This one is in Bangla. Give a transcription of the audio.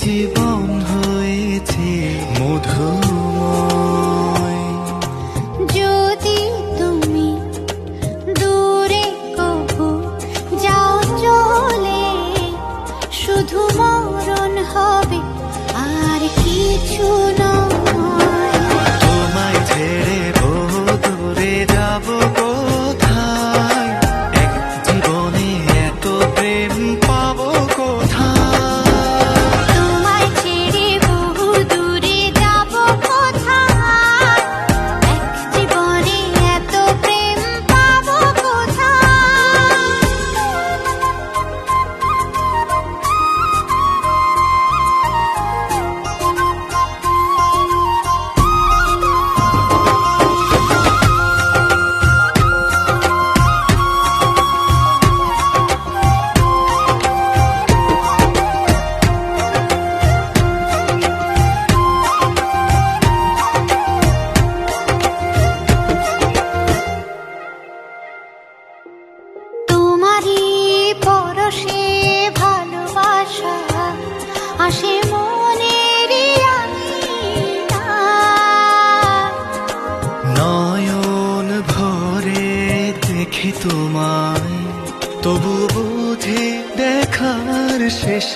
জীবন হয়েছে মধুময়। যদি তুমি দূরে কবু যাও চলে, শুধু মরণ হবে আর কিছু নয়। তোমায় ছেড়ে বহু দূরে যাব কোথায়, এক জীবনে এত প্রেম পাবো কোথায়। তোমায় ছেড়ে বহু দূরে যাব কোথায়, এক জীবনে এত প্রেম পাবো কোথায়। তোমারই পরশে ভালোবাসা আসে মনের নয়ন ভরে দেখি তোমায়, তবু বুঝি দেখার শেষ